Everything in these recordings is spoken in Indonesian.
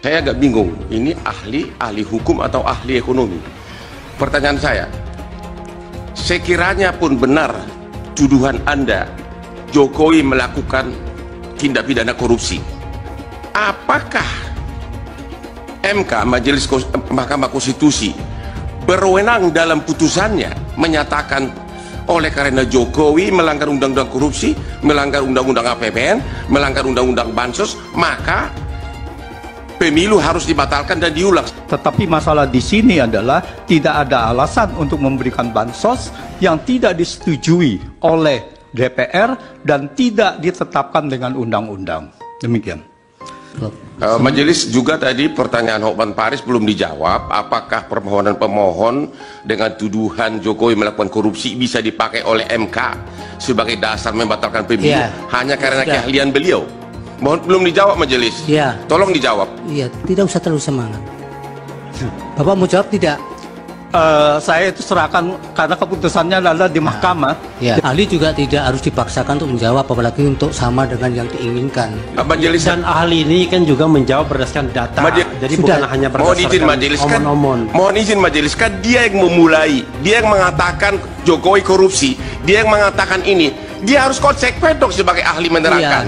Saya agak bingung, ini ahli hukum atau ahli ekonomi? Pertanyaan saya, sekiranya pun benar tuduhan Anda Jokowi melakukan tindak pidana korupsi, apakah MK, Mahkamah Konstitusi, berwenang dalam putusannya menyatakan oleh karena Jokowi melanggar undang-undang korupsi, melanggar undang-undang APBN, melanggar undang-undang bansos, maka pemilu harus dibatalkan dan diulang? Tetapi masalah di sini adalah tidak ada alasan untuk memberikan bansos yang tidak disetujui oleh DPR dan tidak ditetapkan dengan undang-undang. Demikian. Majelis juga tadi pertanyaan Hotman Paris belum dijawab. Apakah permohonan pemohon dengan tuduhan Jokowi melakukan korupsi bisa dipakai oleh MK sebagai dasar membatalkan pemilu hanya karena keahlian beliau? Mohon, belum dijawab majelis. Ya. Tolong dijawab. Iya, tidak usah terlalu semangat. Bapak mau jawab tidak? Saya itu serahkan karena keputusannya adalah di mahkamah. Ya. Ahli juga tidak harus dipaksakan untuk menjawab, apalagi untuk sama dengan yang diinginkan. Majelis Dan ahli ini kan juga menjawab berdasarkan data. Jadi Sudah. bukan hanya mohon izin berdasarkan majelis kan, omon-omon. mohon izin majelis kan dia yang memulai, dia yang mengatakan Jokowi korupsi, dia yang mengatakan ini, dia harus konsekuen dong sebagai ahli menerangkan.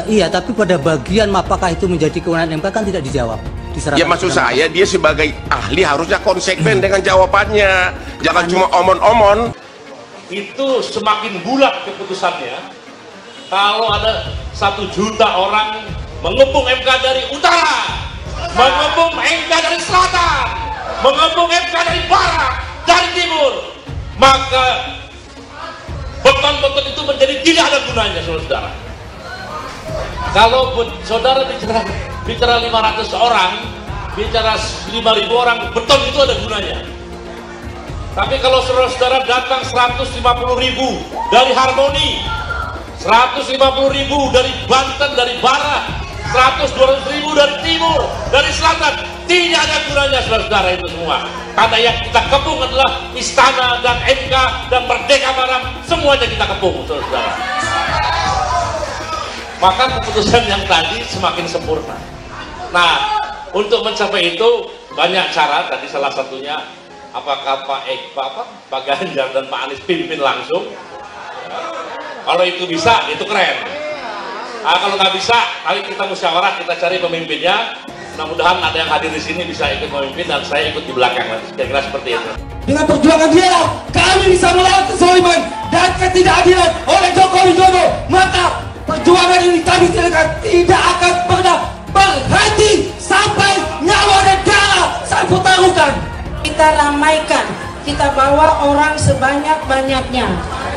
Iya, tapi pada bagian apakah itu menjadi kewenangan MK kan tidak dijawab. Ya maksud saya dia sebagai ahli harusnya konsekuen dengan jawabannya, jangan cuma omon-omon. Itu semakin bulat keputusannya kalau ada 1 juta orang mengepung MK dari utara, mengepung MK dari selatan, mengepung MK dari barat, dari timur, maka beton-beton itu menjadi tidak ada gunanya, saudara. Kalau saudara bicara 500 orang, bicara 5.000 orang, beton itu ada gunanya. Tapi kalau saudara-saudara datang 150.000 dari Harmoni, 150.000 dari Banten, dari barat, 200.000 dari timur, dari selatan, tidak ada gunanya saudara-saudara itu semua. Karena yang kita kepung adalah istana dan MK dan Merdeka Barat, semuanya kita kepung, saudara-saudara. Maka keputusan yang tadi semakin sempurna. Nah, untuk mencapai itu banyak cara. Tadi salah satunya apakah Pak Ganjar dan Pak Anies pimpin langsung. Kalau itu bisa, itu keren. Nah, kalau nggak bisa, kali kita musyawarah, kita cari pemimpinnya. Mudah-mudahan ada yang hadir di sini bisa ikut memimpin dan saya ikut di belakang. Kira-kira seperti itu. Dengan perjuangan dia, kami bisa melawan kezaliman dan ketidakadilan oleh Jokowi Dodo. Maka perjuangan ini kami tidak akan pernah berhenti sampai nyawa dan darah saya pertaruhkan. Kita ramaikan, kita bawa orang sebanyak-banyaknya.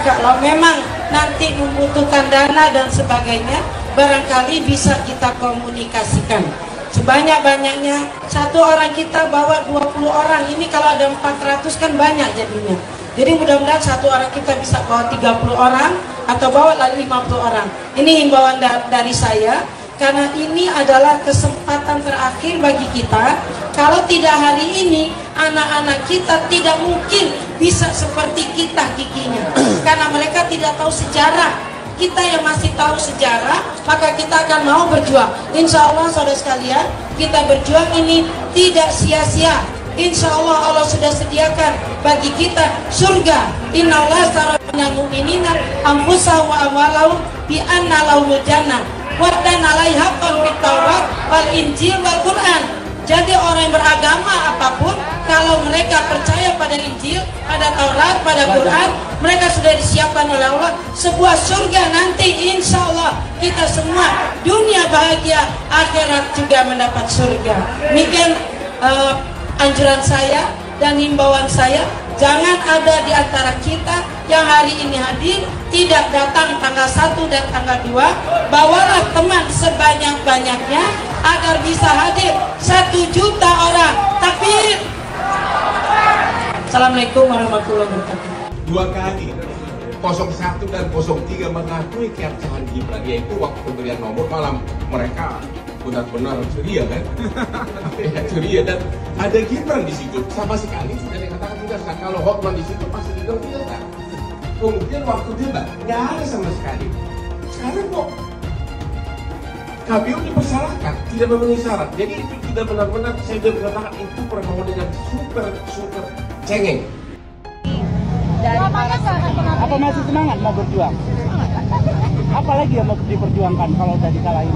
Kalau memang nanti membutuhkan dana dan sebagainya, barangkali bisa kita komunikasikan. Sebanyak-banyaknya, 1 orang kita bawa 20 orang. Ini kalau ada 400 kan banyak jadinya. Jadi mudah-mudahan 1 orang kita bisa bawa 30 orang atau bawa 50 orang. Ini himbauan dari saya, karena ini adalah kesempatan terakhir bagi kita. Kalau tidak hari ini, anak-anak kita tidak mungkin bisa seperti kita giginya, karena mereka tidak tahu sejarah. Kita yang masih tahu sejarah, maka kita akan mau berjuang. Insya Allah saudara sekalian, kita berjuang ini tidak sia-sia. Insya Allah Allah sudah sediakan bagi kita surga. Inna Allah astara minal mu'minina anfusahum wa amwalahum bi anna lahumul jannah wa dan alaihi haqqan fit Taurat wal Injil wal Quran. Jadi orang yang beragama apapun, kalau mereka percaya pada Injil, pada Taurat, pada Quran, mereka sudah disiapkan oleh Allah sebuah surga nanti. Insya Allah kita semua dunia bahagia, akhirat juga mendapat surga. Demikian anjuran saya dan himbauan saya, jangan ada di antara kita yang hari ini hadir tidak datang tanggal 1 dan tanggal 2. Bawalah teman sebanyak-banyaknya agar bisa hadir 1 juta orang. Takbir. Assalamualaikum warahmatullahi wabarakatuh. 2 kali 01 dan 03 mengakui keabsahan Gibran, yaitu waktu pemberian nomor malam mereka benar-benar ceria kan? Ceria, dan ada Gibran di situ. Sama sekali sudah dikatakan tidak sah. Kalau Hotman di situ pasti tidak sah. Kemudian waktu debat nggak ada sama sekali. Sekarang kok KPU dipersalahkan, tidak memenuhi syarat. Jadi itu tidak benar-benar, saya sudah mengatakan itu permohonan yang super cengeng. Apa masih semangat mau berjuang? Apalagi yang mau diperjuangkan kalau udah dikalahin?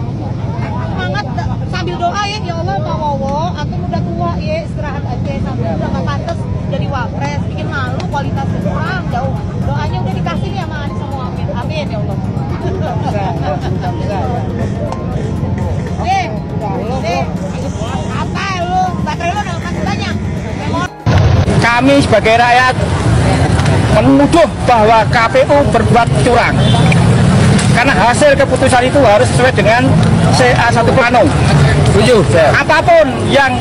Semangat sambil doa ya Allah Pak Wowo, aku udah tua ya, istirahat aja sambil udah gak pantas jadi wapres, bikin malu, kualitasnya kurang jauh. Doanya udah dikasih nih sama Anies sama Amin, amin ya Allah. Apa lu? Baterai lu udah kasih banyak. Kami sebagai rakyat menuduh bahwa KPU berbuat curang. Karena hasil keputusan itu harus sesuai dengan CA1 Plano. Setuju. Apapun yang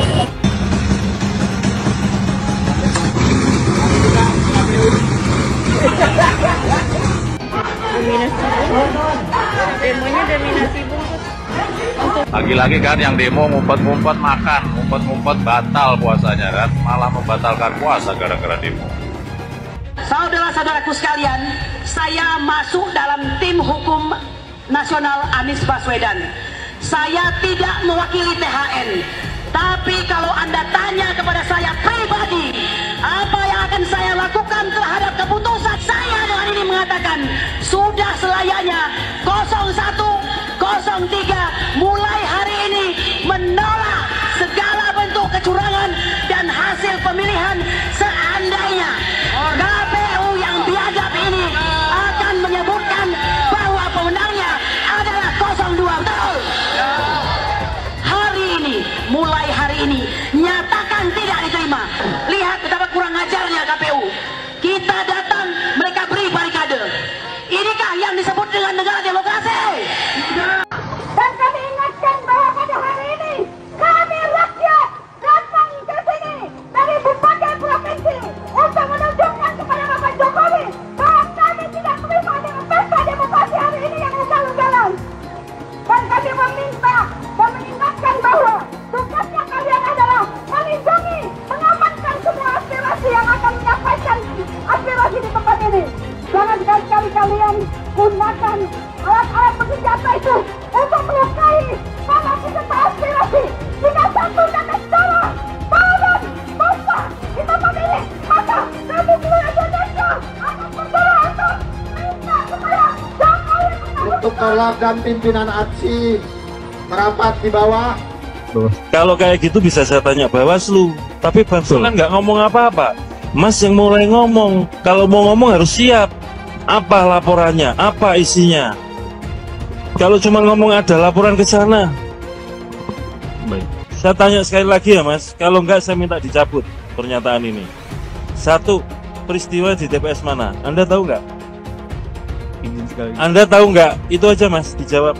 demonya dominasi bungkus. Lagi-lagi kan yang demo ngumpet-ngumpet makan, ngumpet-ngumpet batal puasanya kan, malah membatalkan puasa gara-gara demo. Saudara-saudaraku sekalian, saya masuk dalam tim hukum nasional Anies Baswedan. Saya tidak mewakili THN, tapi kalau Anda tanya kepada saya pribadi, apa yang akan saya lakukan terhadap keputusan saya dengan ini mengatakan, sudah selayaknya 0103 mulai hari ini menolak segala bentuk kecurangan dan hasil pemilihan seandainya KPU yang biadab ini akan menyebutkan bahwa pemenangnya adalah 02. Betul. Hari ini, mulai hari ini, nyatakan tidak diterima. Lihat betapa kurang ajarnya KPU. Kita datang, mereka beri barikade. Inikah yang disebut dengan negara demokrasi? Dan kami ingatkan bahwa pada hari ini kami rakyat datang ke sini dari berbagai provinsi untuk menunjukkan kepada Bapak Jokowi bahwa kami tidak terima dengan pesta demokrasi hari ini yang ugal-ugalan. Dan kami meminta dan mengingatkan bahwa tugasnya kalian adalah melindungi, mengamankan semua aspirasi yang akan menyampaikan aspirasi di tempat ini. Jangan sekali-kali kalian gunakan alat-alat bersenjata itu untuk melukai para peserta aspirasi. Jika satu dan cara tahun masa kita memilih, maka kami seluruh Indonesia akan berdoa untuk minta supaya Jokowi untuk kolab dan pimpinan aksi merapat di bawah. Kalau kayak gitu bisa saya tanya Bawaslu, tapi Bawaslu kan nggak ngomong apa-apa. Mas yang mulai ngomong, kalau mau ngomong harus siap. Apa laporannya? Apa isinya? Kalau cuma ngomong ada laporan ke sana. Baik. Saya tanya sekali lagi ya Mas, kalau enggak saya minta dicabut pernyataan ini. Satu, peristiwa di TPS mana? Anda tahu nggak? Anda tahu nggak? Itu aja Mas, dijawab.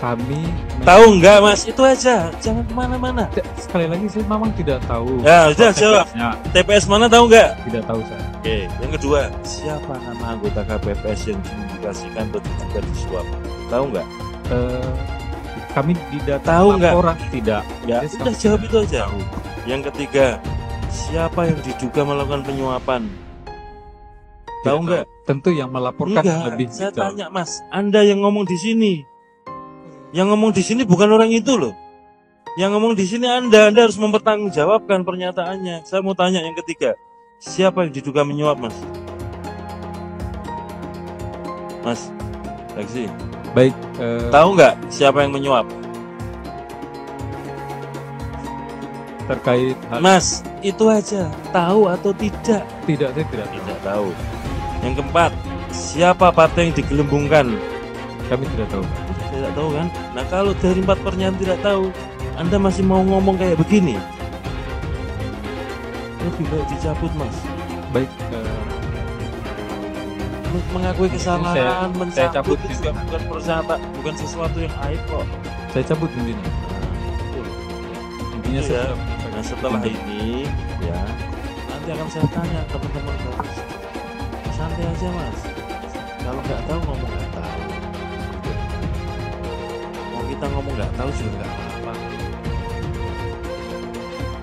Kami tahu nggak Mas? Itu aja, jangan kemana-mana. Sekali lagi saya memang tidak tahu. Ya sudah jawab. TPS mana tahu nggak? Tidak tahu saya. Oke, yang kedua, siapa nama anggota KPPS yang diindikasikan atau diduga disuap? Tahu nggak? Kami tidak tahu nggak? Orang tidak. Ya, sudah jawab itu aja. Yang ketiga, siapa yang diduga melakukan penyuapan? Tahu nggak? Tentu yang melaporkan enggak, lebih. Saya tanya Mas, Anda yang ngomong di sini. Yang ngomong di sini bukan orang itu loh. Yang ngomong di sini Anda harus mempertanggungjawabkan pernyataannya. Saya mau tanya yang ketiga, siapa yang diduga menyuap Mas? Mas, Taksi. Baik. Tahu nggak siapa yang menyuap? Terkait Mas, itu aja. Tahu atau tidak? Tidak, saya tidak. Tidak tahu. Yang keempat, siapa partai yang digelembungkan? Kami tidak tahu. Tidak tahu kan? Nah kalau dari 4 pernyataan tidak tahu, Anda masih mau ngomong kayak begini, lebih baik dicabut Mas. Baik. Mengakui kesalahan, saya cabut itu bukan persata, bukan sesuatu yang aib kok. Saya cabut intinya. Intinya ya. Nah setelah ini ya nanti akan saya tanya teman-teman Baris. Santai aja Mas. Kalau nggak tahu ngomong nggak tahu. Mau kita ngomong nggak tahu juga nggak apa-apa.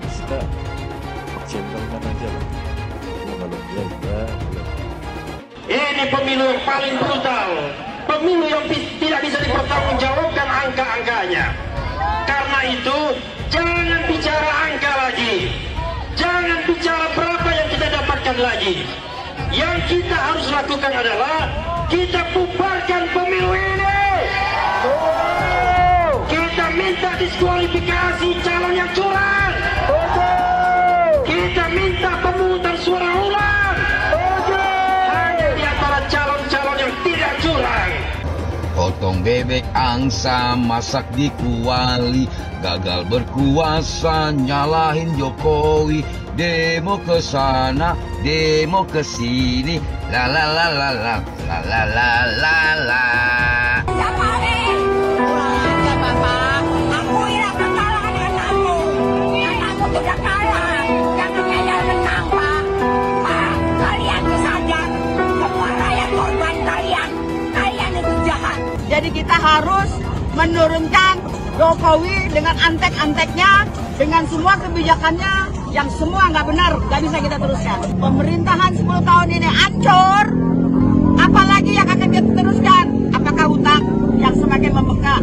Kita gentleman aja lah. Kalau dia ya. Ini pemilu yang paling brutal. pemilu yang tidak bisa dipertanggungjawabkan angka-angkanya. Karena itu, jangan bicara angka lagi. Jangan bicara berapa yang kita dapatkan lagi. Yang kita harus lakukan adalah kita bubarkan pemilu ini. Kita minta diskualifikasi calon yang curang. Kita minta pemungutan suara ulang. Hanya di antara calon-calon yang tidak curang. Potong bebek angsa, masak di kuali, gagal berkuasa, nyalahin Jokowi. Demo ke sana, demo ke sini, la la la la la la la la la la. Sudah kalah, jangan ngeyel menang, Pak. Pak, kalian sadar, semua rakyat korban kalian itu jahat. Jadi kita harus menurunkan Jokowi dengan antek-anteknya, dengan semua kebijakannya yang semua nggak benar, nggak bisa kita teruskan. Pemerintahan 10 tahun ini hancur, apalagi yang akan kita teruskan? Apakah utang yang semakin membengkak?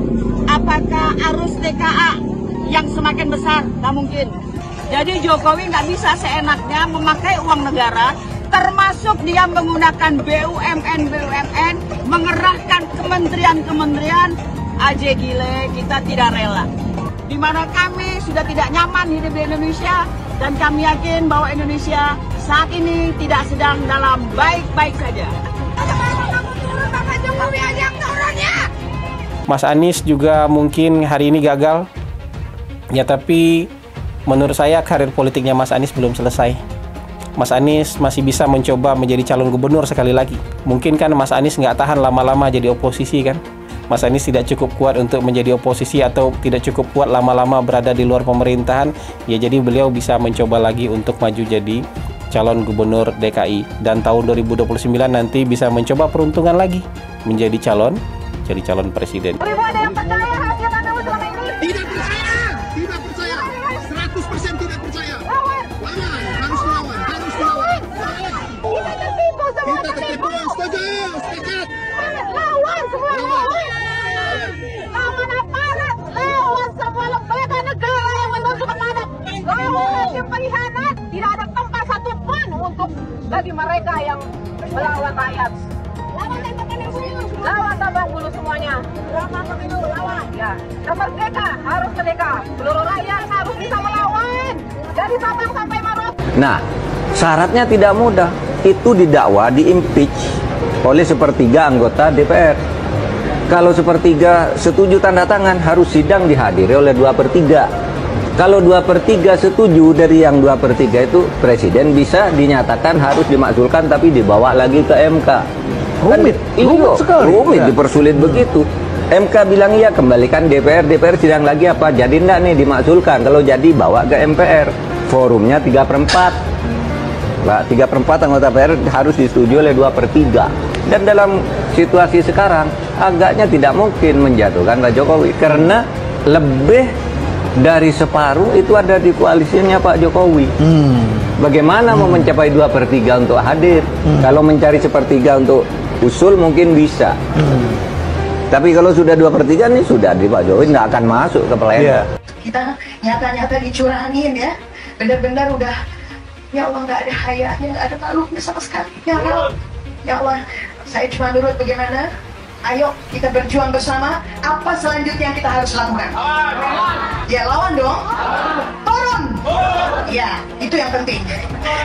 Apakah arus TKA yang semakin besar? Nggak mungkin. Jadi Jokowi nggak bisa seenaknya memakai uang negara, termasuk dia menggunakan BUMN, mengerahkan kementerian-kementerian. Aja gile, kita tidak rela. Di mana kami sudah tidak nyaman hidup di Indonesia, dan kami yakin bahwa Indonesia saat ini tidak sedang dalam baik-baik saja. Mas Anies juga mungkin hari ini gagal, ya tapi menurut saya karir politiknya Mas Anies belum selesai. Mas Anies masih bisa mencoba menjadi calon gubernur sekali lagi. Mungkin kan Mas Anies nggak tahan lama-lama jadi oposisi kan. Mas Anies tidak cukup kuat untuk menjadi oposisi atau tidak cukup kuat lama-lama berada di luar pemerintahan. Ya jadi beliau bisa mencoba lagi untuk maju jadi calon gubernur DKI. Dan tahun 2029 nanti bisa mencoba peruntungan lagi menjadi calon presiden. Ada yang percaya hasil pemilu selama ini? Tidak percaya, 100% tidak percaya. Lawan, harus lawan. Kita tertipu semua, tertipu. Setuju. Lawan semua, lawan aparat, lawan semua lembaga negara yang menunjuk amanat, lawan yang pengkhianat. Tidak ada tempat satupun untuk bagi mereka yang melawan rakyat. Lawan Tabang Bulu semuanya. Lawan pemilu, lawan. Ya, merdeka, harus merdeka. Seluruh rakyat harus bisa melawan. Dari Sabang sampai Merauke. Nah, syaratnya tidak mudah. Itu didakwa, di-impeach oleh sepertiga anggota DPR. Kalau sepertiga setuju tanda tangan, harus sidang dihadiri oleh 2/3. Kalau 2/3 setuju dari yang 2/3 itu, presiden bisa dinyatakan harus dimakzulkan tapi dibawa lagi ke MK. Rumit sekali. Rumit, dipersulit begitu. MK bilang iya, kembalikan DPR sidang lagi apa? Jadi enggak nih dimakzulkan. Kalau jadi bawa ke MPR. Forumnya 3/4. 3/4 anggota DPR harus disetujui oleh 2/3. Dan dalam situasi sekarang agaknya tidak mungkin menjatuhkan Pak Jokowi karena lebih dari separuh itu ada di koalisinya Pak Jokowi. Bagaimana mau mencapai 2/3 untuk hadir? Kalau mencari 1/3 untuk usul mungkin bisa. Tapi kalau sudah 2/3 nih sudah di Pak Jokowi nggak akan masuk ke pleno. Kita nyata-nyata dicurangin ya, benar-benar udah ya Allah nggak ada hayanya, nggak ada taruhnya sama sekali. Ya Allah, saya cuma nurut bagaimana. Ayo kita berjuang bersama. Apa selanjutnya yang kita harus lakukan? Ya lawan dong. Turun. Ya itu yang penting.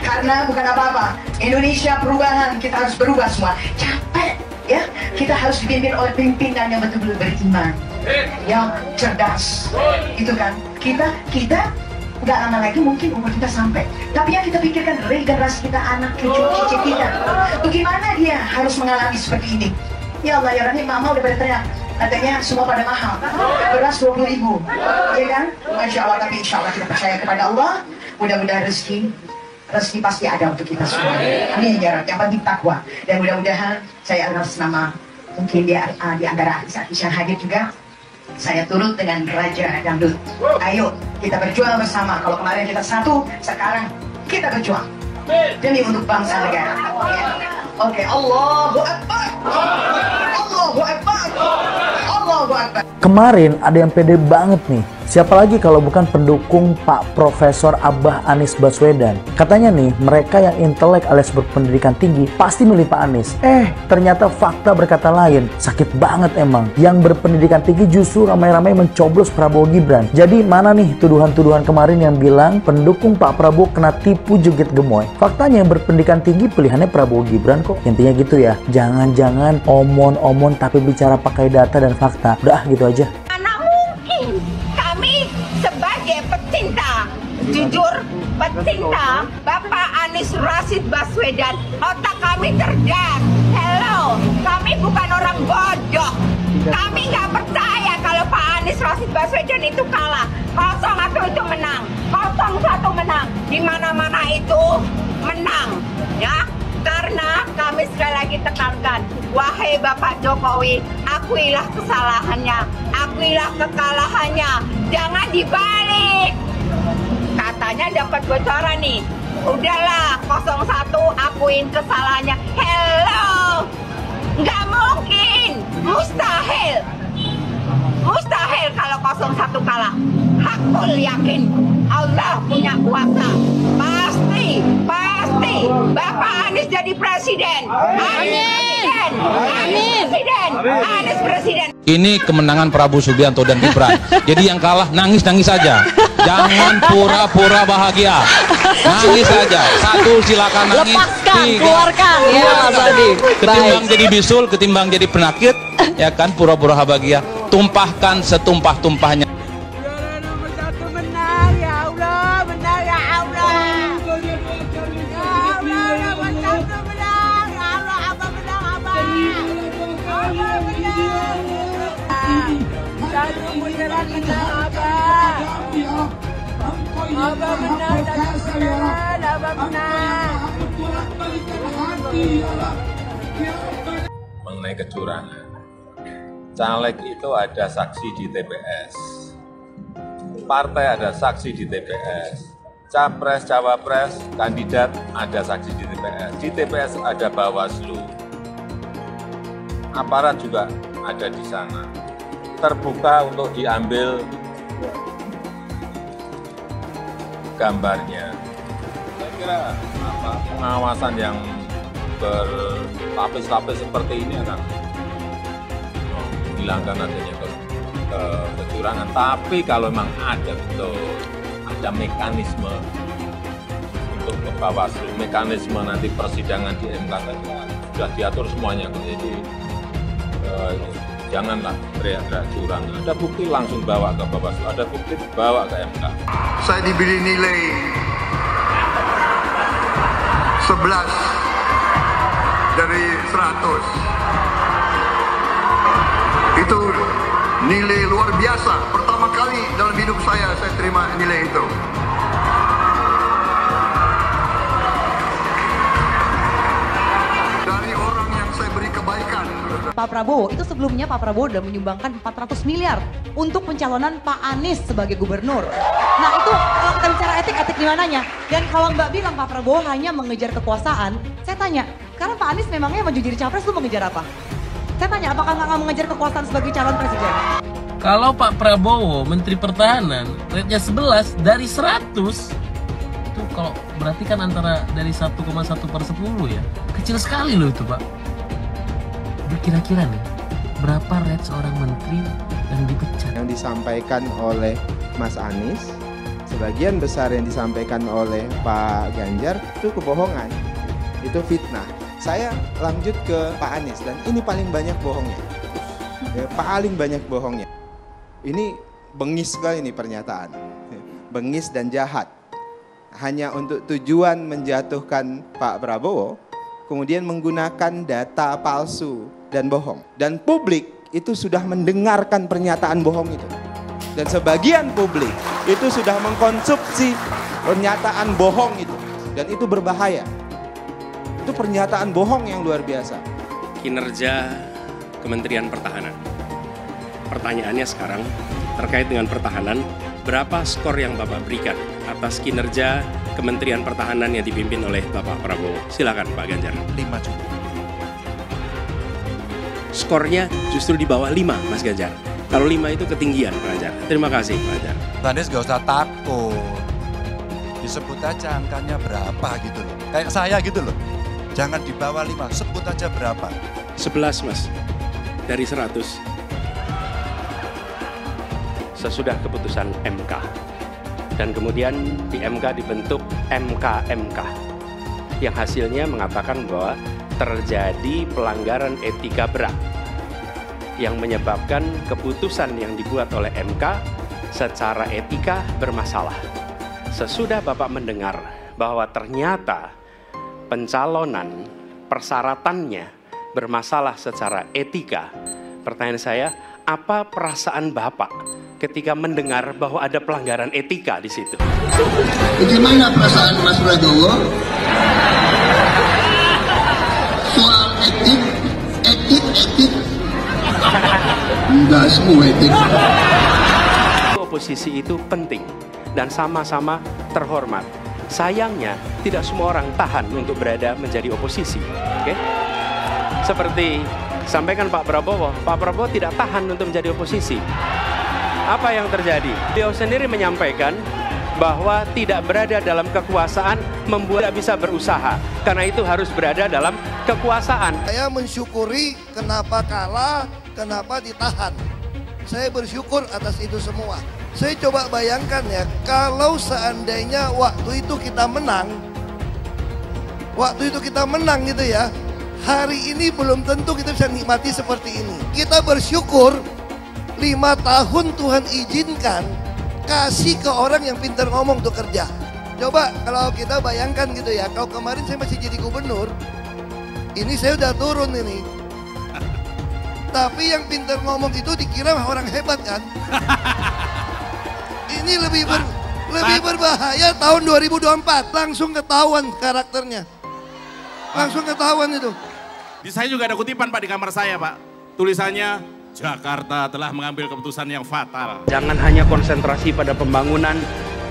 Karena bukan apa-apa. Indonesia perubahan, kita harus berubah semua. Capek ya. Kita harus dipimpin oleh pimpinan yang betul-betul beriman, yang cerdas. Itu kan. Kita nggak lama lagi mungkin umur kita sampai. Tapi yang kita pikirkan regenerasi kita, anak cucu cicit kita. Bagaimana dia harus mengalami seperti ini? Ya Allah ya Rahim, mama udah pada teriak. Katanya semua pada mahal. Beras 20.000, ya kan? Masya Allah, tapi insya Allah kita percaya kepada Allah. Mudah-mudahan rezeki pasti ada untuk kita semua. Amin ya Rabb. Yang penting takwa. Dan mudah-mudahan saya atas nama mungkin di antara artis yang hadir juga, saya turut dengan Raja Dangdut. Ayo kita berjuang bersama. Kalau kemarin kita satu, sekarang kita berjuang demi untuk bangsa negara. Oke, Allahu Akbar. Allahu Akbar. Allahu Akbar. Kemarin ada yang pede banget nih. Siapa lagi kalau bukan pendukung Pak Profesor Abah Anies Baswedan. Katanya nih, mereka yang intelek alias berpendidikan tinggi pasti milih Pak Anies. Ternyata fakta berkata lain. Sakit banget emang. Yang berpendidikan tinggi justru ramai-ramai mencoblos Prabowo Gibran. Jadi mana nih tuduhan-tuduhan kemarin yang bilang pendukung Pak Prabowo kena tipu joget gemoy. Faktanya yang berpendidikan tinggi pilihannya Prabowo Gibran kok. Intinya gitu ya. Jangan-jangan omon-omon tapi bicara pakai data dan fakta. Udah gitu aja. Pecinta, jujur pecinta Bapak Anies Rashid Baswedan, otak kami cerdas. Hello, kami bukan orang bodoh. Kami nggak percaya kalau Pak Anies Rashid Baswedan itu kalah. 01 itu menang, 01 menang, di mana-mana itu menang, ya. Karena kami sekali lagi tekankan, wahai Bapak Jokowi, akuilah kesalahannya, akuilah kekalahannya, jangan dibalik. Katanya dapat bocoran nih, udahlah 01 akuin kesalahannya. Hello, nggak mungkin, mustahil, mustahil kalau 01 kalah. Hakul yakin Allah punya kuasa, pasti Bapak Anies jadi presiden. Amin. Amin. Anies presiden. Ini kemenangan Prabowo Subianto dan Gibran. Jadi yang kalah nangis-nangis saja. Jangan pura-pura bahagia. Nangis saja. 1 silakan nangis. Lepaskan, 3 keluarkan ya Mas Adi. Ketimbang jadi bisul, ketimbang jadi penakit, ya kan, pura-pura bahagia. Tumpahkan setumpah-tumpahnya. Abah menang, Abah menang. Mengenai kecurangan, caleg itu ada saksi di TPS, partai ada saksi di TPS, capres, cawapres, kandidat ada saksi di TPS. Di TPS ada Bawaslu, aparat juga ada di sana. Terbuka untuk diambil gambarnya. Saya kira pengawasan yang berlapis-lapis seperti ini akan menghilangkan adanya kecurangan. Tapi kalau memang ada betul, ada mekanisme untuk ke Bawaslu, mekanisme nanti persidangan di MK sudah diatur semuanya. Jadi janganlah teriak-teriak curang. Ada bukti langsung bawa ke Bawaslu, ada bukti bawa ke MK. Saya diberi nilai 11 dari 100. Itu nilai luar biasa. Pertama kali dalam hidup saya terima nilai itu. Dari orang yang saya beri kebaikan. Pak Prabowo, itu sebelumnya Pak Prabowo sudah menyumbangkan 400 miliar untuk pencalonan Pak Anies sebagai gubernur. Nah itu kalau kita bicara etik di mananya? Dan kalau Mbak bilang Pak Prabowo hanya mengejar kekuasaan, saya tanya, sekarang Pak Anies memangnya maju jadi capres itu mengejar apa? Saya tanya, apakah nggak mengejar kekuasaan sebagai calon presiden? Kalau Pak Prabowo, Menteri Pertahanan, rate-nya 11 dari 100, itu kalau berarti kan antara dari 1,1 per 10 ya. Kecil sekali loh itu Pak. Kira-kira nih, berapa rate seorang menteri yang dipecat? Yang disampaikan oleh Mas Anies, sebagian besar yang disampaikan oleh Pak Ganjar itu kebohongan, itu fitnah. Saya lanjut ke Pak Anies dan ini paling banyak bohongnya, paling banyak bohongnya. Ini bengis sekali nih pernyataan, bengis dan jahat. Hanya untuk tujuan menjatuhkan Pak Prabowo, kemudian menggunakan data palsu dan bohong. Dan publik itu sudah mendengarkan pernyataan bohong itu. Dan sebagian publik itu sudah mengkonsumsi pernyataan bohong itu. Dan itu berbahaya. Itu pernyataan bohong yang luar biasa. Kinerja Kementerian Pertahanan. Pertanyaannya sekarang terkait dengan pertahanan, berapa skor yang Bapak berikan atas kinerja Kementerian Pertahanan yang dipimpin oleh Bapak Prabowo? Silakan Pak Ganjar. 5 cukup. skornya justru di bawah 5, Mas Ganjar. Kalau 5 itu ketinggian, Pak Ganjar. Terima kasih, Pak Ganjar. Anies gak usah takut. Disebut aja angkanya berapa gitu loh. Kayak saya gitu loh. Jangan di bawah 5, sebut aja berapa. 11, Mas. Dari 100. Sesudah keputusan MK. Dan kemudian di MK dibentuk MK-MK. Yang hasilnya mengatakan bahwa terjadi pelanggaran etika berat yang menyebabkan keputusan yang dibuat oleh MK secara etika bermasalah. Sesudah Bapak mendengar bahwa ternyata pencalonan persyaratannya bermasalah secara etika, pertanyaan saya, apa perasaan Bapak ketika mendengar bahwa ada pelanggaran etika di situ? Bagaimana perasaan Mas Prabowo? Soal etik. Enggak semua etik. Oposisi itu penting dan sama-sama terhormat. Sayangnya tidak semua orang tahan untuk berada menjadi oposisi. Oke? Seperti sampaikan Pak Prabowo tidak tahan untuk menjadi oposisi. Apa yang terjadi? Beliau sendiri menyampaikan bahwa tidak berada dalam kekuasaan membuat tidak bisa berusaha. Karena itu harus berada dalam kekuasaan. Saya mensyukuri kenapa kalah, kenapa ditahan. Saya bersyukur atas itu semua. Saya coba bayangkan ya, kalau seandainya waktu itu kita menang gitu ya, hari ini belum tentu kita bisa nikmati seperti ini. Kita bersyukur 5 tahun Tuhan izinkan kasih ke orang yang pintar ngomong untuk kerja. Coba kalau kita bayangkan gitu ya, kalau kemarin saya masih jadi gubernur, ini saya udah turun ini. Tapi yang pintar ngomong itu dikira orang hebat kan? Ini lebih berbahaya tahun 2024. Langsung ketahuan karakternya. Langsung ketahuan itu. Di saya juga ada kutipan Pak di kamar saya Pak. Tulisannya, Jakarta telah mengambil keputusan yang fatal. Jangan hanya konsentrasi pada pembangunan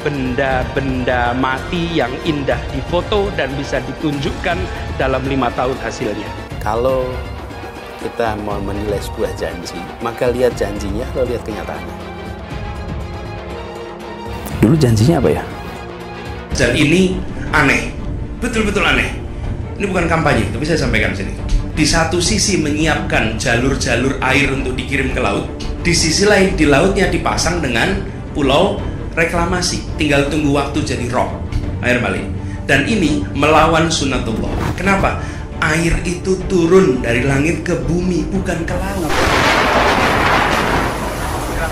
benda-benda mati yang indah difoto dan bisa ditunjukkan dalam 5 tahun hasilnya. Kalau kita mau menilai sebuah janji, maka lihat janjinya atau lihat kenyataannya. Dulu janjinya apa ya? Dan ini aneh, betul-betul aneh. Ini bukan kampanye, tapi saya sampaikan sini. Di satu sisi menyiapkan jalur-jalur air untuk dikirim ke laut, di sisi lain di lautnya dipasang dengan pulau reklamasi, tinggal tunggu waktu jadi rob, air balik. Dan ini melawan sunatullah. Kenapa? Air itu turun dari langit ke bumi, bukan ke laut.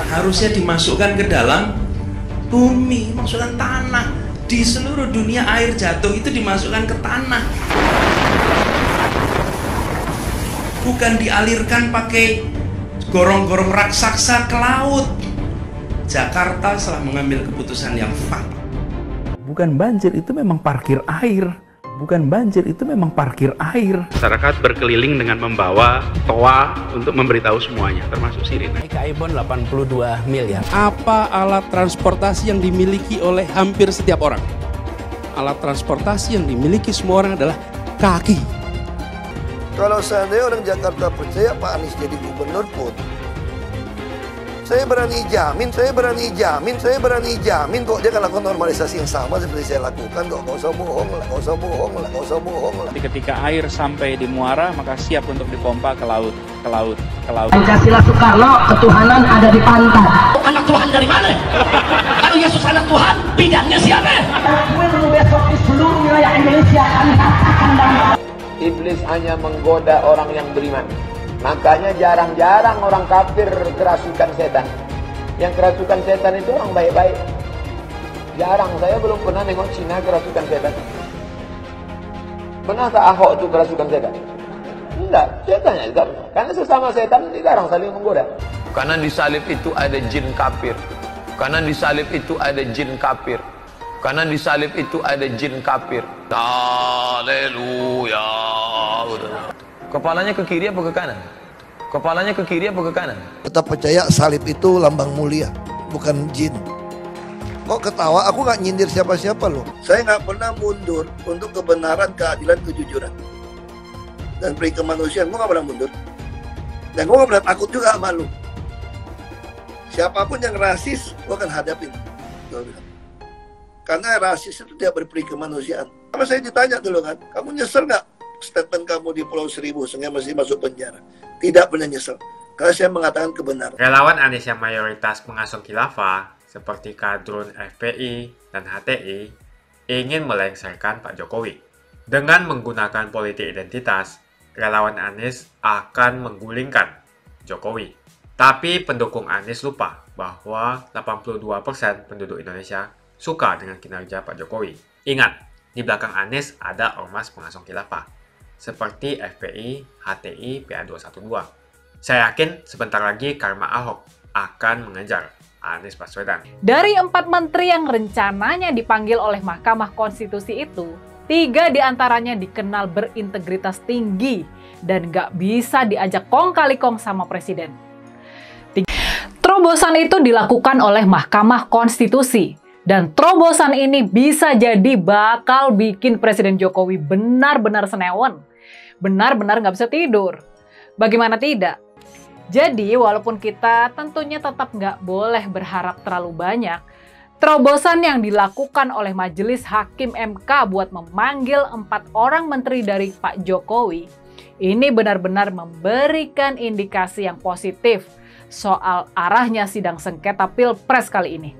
Harusnya dimasukkan ke dalam bumi, masukkan tanah. Di seluruh dunia air jatuh itu dimasukkan ke tanah. Bukan dialirkan pakai gorong-gorong raksasa ke laut. Jakarta telah mengambil keputusan yang fatal. Bukan banjir, itu memang parkir air. Bukan banjir, itu memang parkir air. Masyarakat berkeliling dengan membawa toa untuk memberitahu semuanya, termasuk sirine. Kaibon 82 miliar. Apa alat transportasi yang dimiliki oleh hampir setiap orang? Alat transportasi yang dimiliki semua orang adalah kaki. Kalau seandainya orang Jakarta percaya Pak Anies jadi gubernur pun, saya berani jamin kok dia akan lakukan normalisasi yang sama seperti saya lakukan kok. Gak usah bohong lah. Tapi ketika air sampai di muara, maka siap untuk dipompa ke laut. Pancasila Soekarno, ketuhanan ada di pantai. Anak Tuhan dari mana? Kalau Yesus anak Tuhan, bidangnya siapa? Besok di seluruh wilayah Indonesia kami katakan dan Iblis hanya menggoda orang yang beriman. Makanya jarang-jarang orang kafir kerasukan setan. Yang kerasukan setan itu orang baik-baik. Jarang, saya belum pernah nengok Cina kerasukan setan. Pernah tak Ahok itu kerasukan setan? Enggak, setannya juga. Karena sesama setan jarang saling menggoda. Karena di salib itu ada jin kafir. Karena di salib itu ada jin kafir. Karena di salib itu ada jin kafir. Haleluya. Kepalanya ke kiri apa ke kanan? Kepalanya ke kiri apa ke kanan? Tetap percaya salib itu lambang mulia, bukan jin. Kok ketawa? Aku nggak nyindir siapa-siapa loh. Saya nggak pernah mundur untuk kebenaran, keadilan, kejujuran. Dan peri kemanusiaan, gue nggak pernah mundur. Dan gue gak pernah takut juga sama lu. Siapapun yang rasis, gue akan hadapin. Gue bilang. Karena rasis itu tidak berperi kemanusiaan. Sama saya ditanya dulu kan, kamu nyesel nggak statement kamu di Pulau Seribu sehingga masih masuk penjara? Tidak pernah nyesel. Karena saya mengatakan kebenaran. Relawan Anies yang mayoritas pengasuh khilafah, seperti kadrun FPI dan HTI, ingin melengsarkan Pak Jokowi. Dengan menggunakan politik identitas, relawan Anies akan menggulingkan Jokowi. Tapi pendukung Anies lupa bahwa 82% penduduk Indonesia suka dengan kinerja Pak Jokowi. Ingat, di belakang Anies ada ormas pengasuh khilafah, seperti FPI, HTI, PA212. Saya yakin sebentar lagi karma Ahok akan mengejar Anies Baswedan. Dari 4 menteri yang rencananya dipanggil oleh Mahkamah Konstitusi itu, 3 diantaranya dikenal berintegritas tinggi dan gak bisa diajak kong kali kong sama presiden. Terobosan itu dilakukan oleh Mahkamah Konstitusi. Dan terobosan ini bisa jadi bakal bikin Presiden Jokowi benar-benar senewan. Benar-benar nggak bisa tidur. Bagaimana tidak? Jadi walaupun kita tentunya tetap nggak boleh berharap terlalu banyak, terobosan yang dilakukan oleh Majelis Hakim MK buat memanggil 4 orang menteri dari Pak Jokowi, ini benar-benar memberikan indikasi yang positif soal arahnya sidang sengketa Pilpres kali ini.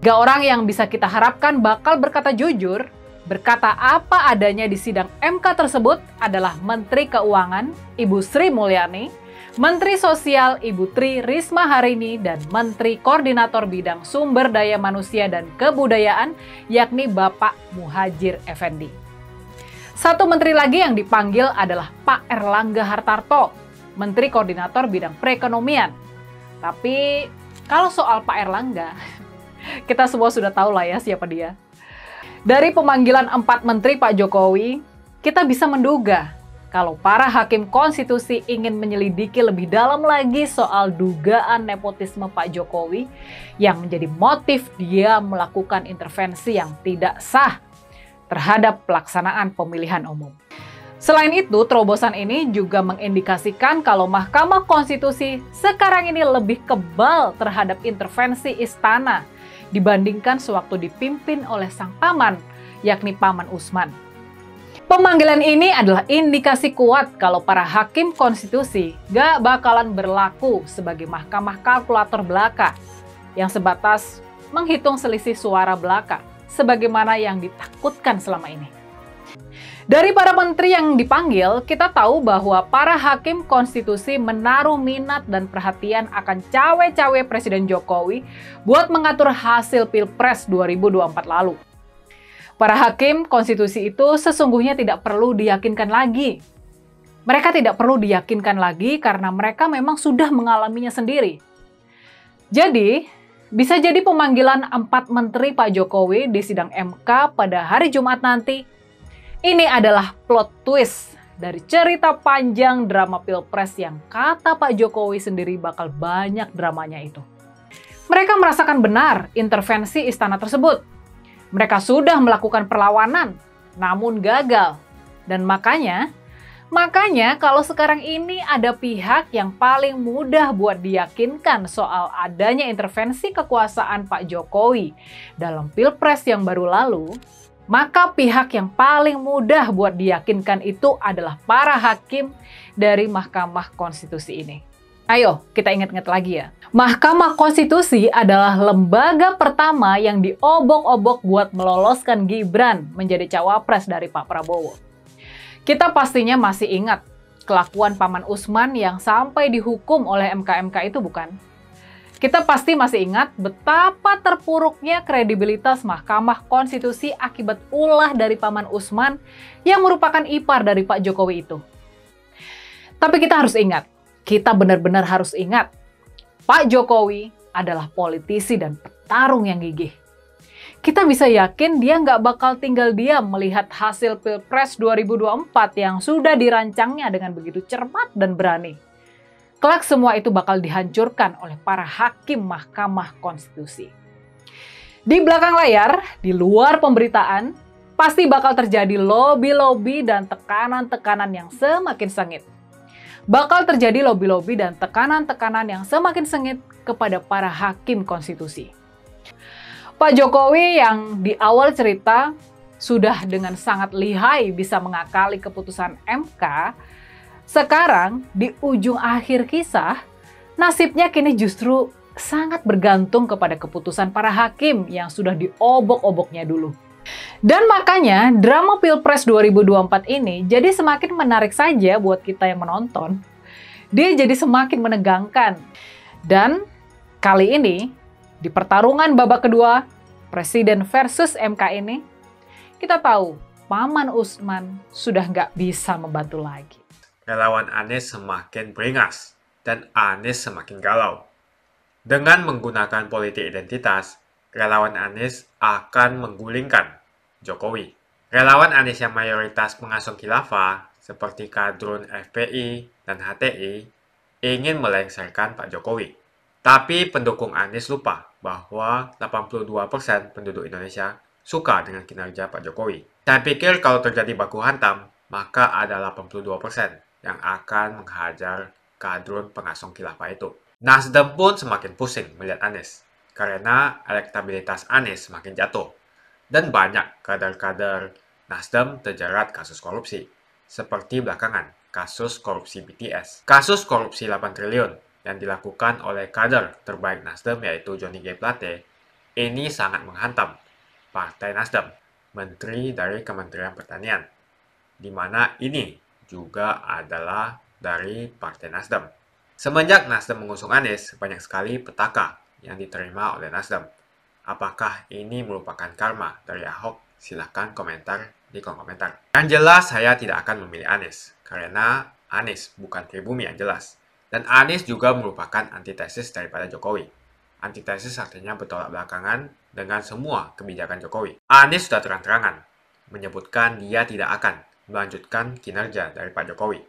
3 orang yang bisa kita harapkan bakal berkata jujur, berkata apa adanya di sidang MK tersebut adalah Menteri Keuangan, Ibu Sri Mulyani, Menteri Sosial, Ibu Tri Risma Harini, dan Menteri Koordinator Bidang Sumber Daya Manusia dan Kebudayaan, yakni Bapak Muhadjir Effendi. 1 menteri lagi yang dipanggil adalah Pak Erlangga Hartarto, Menteri Koordinator Bidang Perekonomian. Tapi kalau soal Pak Erlangga, kita semua sudah tahu lah ya siapa dia. Dari pemanggilan 4 menteri Pak Jokowi, kita bisa menduga kalau para hakim konstitusi ingin menyelidiki lebih dalam lagi soal dugaan nepotisme Pak Jokowi yang menjadi motif dia melakukan intervensi yang tidak sah terhadap pelaksanaan pemilihan umum. Selain itu, terobosan ini juga mengindikasikan kalau Mahkamah Konstitusi sekarang ini lebih kebal terhadap intervensi istana dibandingkan sewaktu dipimpin oleh sang paman, yakni Paman Usman. Pemanggilan ini adalah indikasi kuat kalau para hakim konstitusi gak bakalan berlaku sebagai mahkamah kalkulator belaka yang sebatas menghitung selisih suara belaka sebagaimana yang ditakutkan selama ini. Dari para menteri yang dipanggil, kita tahu bahwa para hakim konstitusi menaruh minat dan perhatian akan cawe-cawe Presiden Jokowi buat mengatur hasil Pilpres 2024 lalu. Para hakim konstitusi itu sesungguhnya tidak perlu diyakinkan lagi. Mereka tidak perlu diyakinkan lagi karena mereka memang sudah mengalaminya sendiri. Jadi, bisa jadi pemanggilan 4 menteri Pak Jokowi di sidang MK pada hari Jumat nanti ini adalah plot twist dari cerita panjang drama Pilpres yang kata Pak Jokowi sendiri bakal banyak dramanya itu. Mereka merasakan benar intervensi istana tersebut. Mereka sudah melakukan perlawanan, namun gagal. Dan makanya kalau sekarang ini ada pihak yang paling mudah buat diyakinkan soal adanya intervensi kekuasaan Pak Jokowi dalam Pilpres yang baru lalu, maka pihak yang paling mudah buat diyakinkan itu adalah para hakim dari Mahkamah Konstitusi ini. Ayo, kita ingat-ingat lagi ya. Mahkamah Konstitusi adalah lembaga pertama yang diobok-obok buat meloloskan Gibran menjadi cawapres dari Pak Prabowo. Kita pastinya masih ingat kelakuan Paman Usman yang sampai dihukum oleh MK-MK itu bukan? Kita pasti masih ingat betapa terpuruknya kredibilitas Mahkamah Konstitusi akibat ulah dari Paman Usman yang merupakan ipar dari Pak Jokowi itu. Tapi kita harus ingat, kita benar-benar harus ingat, Pak Jokowi adalah politisi dan petarung yang gigih. Kita bisa yakin dia nggak bakal tinggal diam melihat hasil Pilpres 2024 yang sudah dirancangnya dengan begitu cermat dan berani. Kelak semua itu bakal dihancurkan oleh para hakim Mahkamah Konstitusi. Di belakang layar, di luar pemberitaan, pasti bakal terjadi lobby-lobby dan tekanan-tekanan yang semakin sengit. bakal terjadi lobby-lobby dan tekanan-tekanan yang semakin sengit kepada para hakim konstitusi. Pak Jokowi yang di awal cerita sudah dengan sangat lihai bisa mengakali keputusan MK, sekarang di ujung akhir kisah, nasibnya kini justru sangat bergantung kepada keputusan para hakim yang sudah diobok-oboknya dulu. Dan makanya drama Pilpres 2024 ini jadi semakin menarik saja buat kita yang menonton. Dia jadi semakin menegangkan. Dan kali ini di pertarungan babak kedua Presiden versus MK ini, kita tahu Paman Usman sudah nggak bisa membantu lagi. Relawan Anies semakin beringas dan Anies semakin galau. Dengan menggunakan politik identitas, relawan Anies akan menggulingkan Jokowi. Relawan Anies yang mayoritas pengusung khilafah, seperti kadrun FPI dan HTI, ingin melengsarkan Pak Jokowi. Tapi pendukung Anies lupa bahwa 82% penduduk Indonesia suka dengan kinerja Pak Jokowi. Saya pikir kalau terjadi baku hantam, maka ada 82% yang akan menghajar kadrun pengusung khilafah itu. Nasdem pun semakin pusing melihat Anies, karena elektabilitas Anies semakin jatuh. Dan banyak kader-kader Nasdem terjerat kasus korupsi, seperti belakangan kasus korupsi BTS. Kasus korupsi 8 triliun yang dilakukan oleh kader terbaik Nasdem yaitu Johnny G. Plate, ini sangat menghantam Partai Nasdem, Menteri dari Kementerian Pertanian, di mana ini juga adalah dari Partai Nasdem. Semenjak Nasdem mengusung Anies, banyak sekali petaka yang diterima oleh Nasdem. Apakah ini merupakan karma dari Ahok? Silahkan komentar di kolom komentar. Yang jelas saya tidak akan memilih Anies, karena Anies bukan pribumi yang jelas. Dan Anies juga merupakan antitesis daripada Jokowi. Antitesis artinya bertolak belakangan dengan semua kebijakan Jokowi. Anies sudah terang-terangan menyebutkan dia tidak akan melanjutkan kinerja dari Pak Jokowi.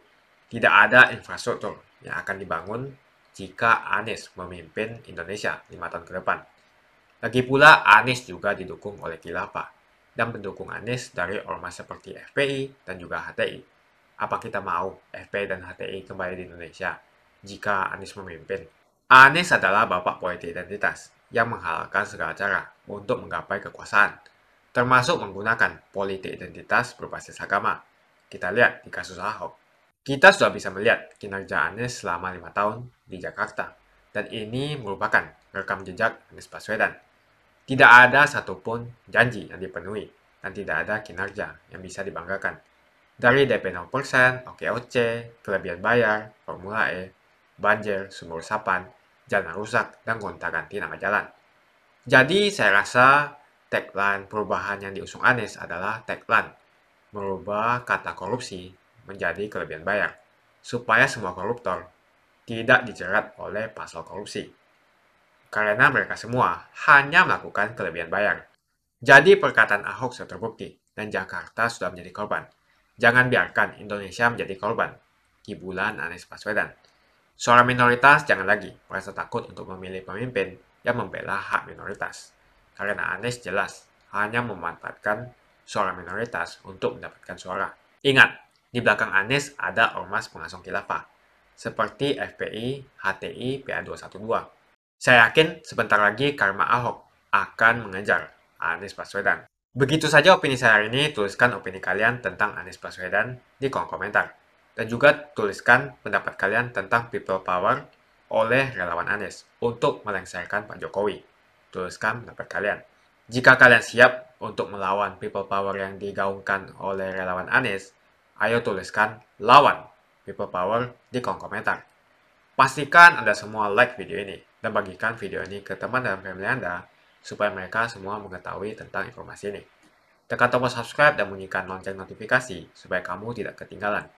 Tidak ada infrastruktur yang akan dibangun jika Anies memimpin Indonesia 5 tahun ke depan. Lagi pula, Anies juga didukung oleh khilafah dan pendukung Anies dari ormas seperti FPI dan juga HTI. Apa kita mau FPI dan HTI kembali di Indonesia jika Anies memimpin? Anies adalah bapak politik identitas yang menghalalkan segala cara untuk menggapai kekuasaan, termasuk menggunakan politik identitas berbasis agama. Kita lihat di kasus Ahok. Kita sudah bisa melihat kinerja Anies selama 5 tahun di Jakarta, dan ini merupakan rekam jejak Anies Baswedan. Tidak ada satupun janji yang dipenuhi, dan tidak ada kinerja yang bisa dibanggakan. Dari DP 0%, OKOC, kelebihan bayar, Formula E, banjir, sumur resapan, jalan rusak, dan gonta-ganti nama jalan. Jadi saya rasa tagline perubahan yang diusung Anies adalah tagline merubah kata korupsi menjadi kelebihan bayar, supaya semua koruptor tidak dijerat oleh pasal korupsi. Karena mereka semua hanya melakukan kelebihan bayar. Jadi perkataan Ahok sudah terbukti, dan Jakarta sudah menjadi korban. Jangan biarkan Indonesia menjadi korban kibulan Anies Baswedan. Suara minoritas jangan lagi merasa takut untuk memilih pemimpin yang membela hak minoritas. Karena Anies jelas hanya memanfaatkan suara minoritas untuk mendapatkan suara. Ingat, di belakang Anies ada ormas pengusung khilafah, seperti FPI, HTI, PA212. Saya yakin sebentar lagi karma Ahok akan mengejar Anies Baswedan. Begitu saja opini saya hari ini. Tuliskan opini kalian tentang Anies Baswedan di kolom komentar. Dan juga tuliskan pendapat kalian tentang people power oleh relawan Anies untuk melengsarkan Pak Jokowi. Tuliskan pendapat kalian. Jika kalian siap untuk melawan people power yang digaungkan oleh relawan Anies, ayo tuliskan lawan people power di kolom komentar. Pastikan Anda semua like video ini dan bagikan video ini ke teman dan family Anda supaya mereka semua mengetahui tentang informasi ini. Tekan tombol subscribe dan bunyikan lonceng notifikasi supaya kamu tidak ketinggalan